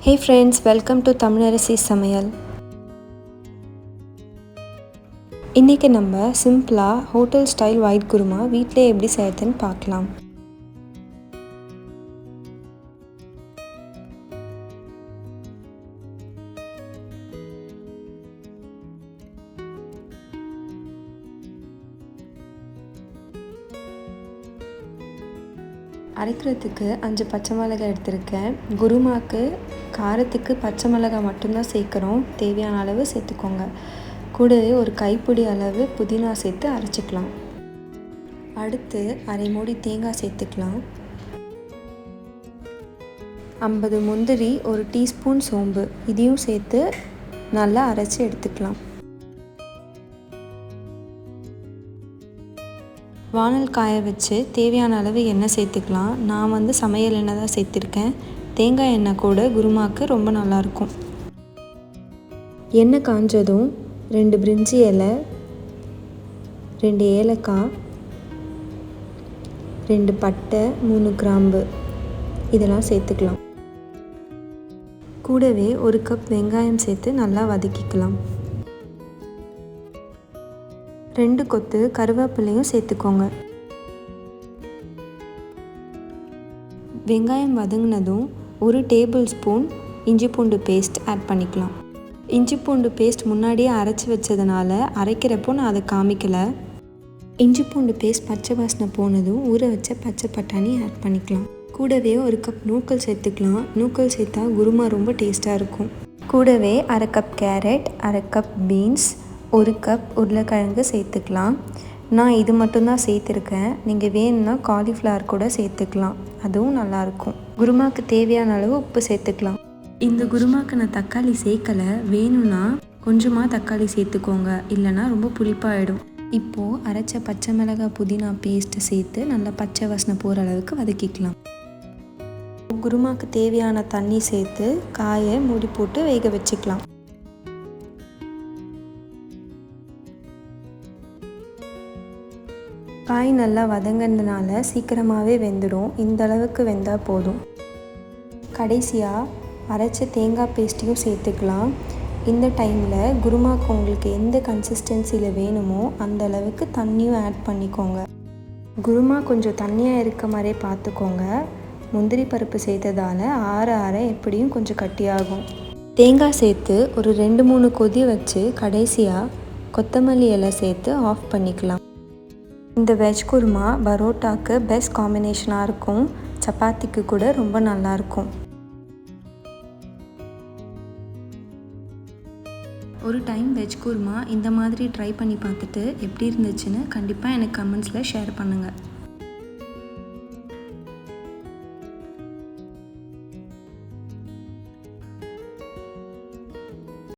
Hey friends, welcome to Tamilarasi சமையல். இன்னைக்கு நம்ம சிம்பிளா ஹோட்டல் ஸ்டைல் ஒயிட் குருமா வீட்டிலே எப்படி செய்யறதுன்னு பார்க்கலாம். அரைக்கிறதுக்கு 5 பச்சை மிளகாய் எடுத்திருக்கேன். குருமாக்கு காரத்துக்கு பச்சை மிளகாய் மட்டும்தான் சேர்க்குறோம். தேவையான அளவு சேர்த்துக்கோங்க. கூடவே ஒரு கைப்பிடி அளவு புதினா சேர்த்து அரைச்சிக்கலாம். அடுத்து அரை மூடி தேங்காய் சேர்த்துக்கலாம். 50 முந்திரி, ஒரு டீஸ்பூன் சோம்பு இதையும் சேர்த்து நல்லா அரைச்சி எடுத்துக்கலாம். வானல் காய வச்சு தேவையான அளவு எண்ணெய் சேர்த்துக்கலாம். நான் சமையல் எண்ணெய் தான் சேர்த்துருக்கேன். தேங்காய் எண்ணெய் கூட குருமாக்கு ரொம்ப நல்லாயிருக்கும். எண்ணெய் காஞ்சதும் 2 பிரிஞ்சி இலை, 2 ஏலக்காய், 2 பட்டை, 3 கிராம்பு இதெல்லாம் சேர்த்துக்கலாம். கூடவே 1 கப் வெங்காயம் சேர்த்து நல்லா வதக்கிக்கலாம். 2 கொத்து கருவேப்பிலையும் சேர்த்துக்கோங்க. வெங்காயம் வதங்கினதும் 1 டேபிள் ஸ்பூன் இஞ்சி பூண்டு பேஸ்ட் ஆட் பண்ணிக்கலாம். இஞ்சி பூண்டு பேஸ்ட் முன்னாடியே அரைச்சி வச்சதுனால அரைக்கிறப்போ நான் அதை காமிக்கலை. இஞ்சி பூண்டு பேஸ்ட் பச்சை வாசனை போனதும் ஊற வச்ச பச்சை பட்டாணி ஆட் பண்ணிக்கலாம். கூடவே 1 கப் நூக்கல் சேர்த்துக்கலாம். நூக்கல் சேர்த்தா குருமா ரொம்ப டேஸ்ட்டாக இருக்கும். கூடவே அரை கப் கேரட், அரை கப் பீன்ஸ், 1 கப் உருளைக்கிழங்கு சேர்த்துக்கலாம். நான் இது மட்டும்தான் சேர்த்துருக்கேன். நீங்கள் வேணும்னா காலிஃப்ளவர் கூட சேர்த்துக்கலாம், அதுவும் நல்லாயிருக்கும். குருமாக்கு தேவையான அளவு உப்பு சேர்த்துக்கலாம். இந்த குருமாக்கு நான் தக்காளி சேர்க்கலை. வேணும்னா கொஞ்சமாக தக்காளி சேர்த்துக்கோங்க, இல்லைனா ரொம்ப புளிப்பாயிடும். இப்போது அரைச்ச பச்சை மிளகாய் புதினா பேஸ்ட்டு சேர்த்து நல்லா பச்சை வாசனை போகிற அளவுக்கு வதக்கிக்கலாம். குருமாக்கு தேவையான தண்ணி சேர்த்து காயை மூடி போட்டு வேக வச்சுக்கலாம். காய் நல்லா வதங்கினதுனால சீக்கிரமாகவே வெந்துடும். இந்த அளவுக்கு வெந்தால் போதும். கடைசியாக அரைச்ச தேங்காய் பேஸ்ட்டையும் சேர்த்துக்கலாம். இந்த டைமில் குருமாக்கு உங்களுக்கு எந்த கன்சிஸ்டன்சியில் வேணுமோ அந்த அளவுக்கு தண்ணியும் ஆட் பண்ணிக்கோங்க. குருமா கொஞ்சம் தண்ணியாக இருக்க மாதிரியே பார்த்துக்கோங்க. முந்திரி பருப்பு சேர்த்ததால் ஆற எப்படியும் கொஞ்சம் கட்டியாகும். தேங்காய் சேர்த்து ஒரு 2-3 கொதி வச்சு கடைசியாக கொத்தமல்லி இலை சேர்த்து ஆஃப் பண்ணிக்கலாம். இந்த வெஜ் குருமா பரோட்டாக்கு பெஸ்ட் காம்பினேஷனாக இருக்கும். சப்பாத்திக்கு கூட ரொம்ப நல்லாயிருக்கும். ஒரு டைம் வெஜ் குருமா இந்த மாதிரி ட்ரை பண்ணி பார்த்துட்டு எப்படி இருந்துச்சுன்னு கண்டிப்பாக எனக்கு கமெண்ட்ஸில் ஷேர் பண்ணுங்கள்.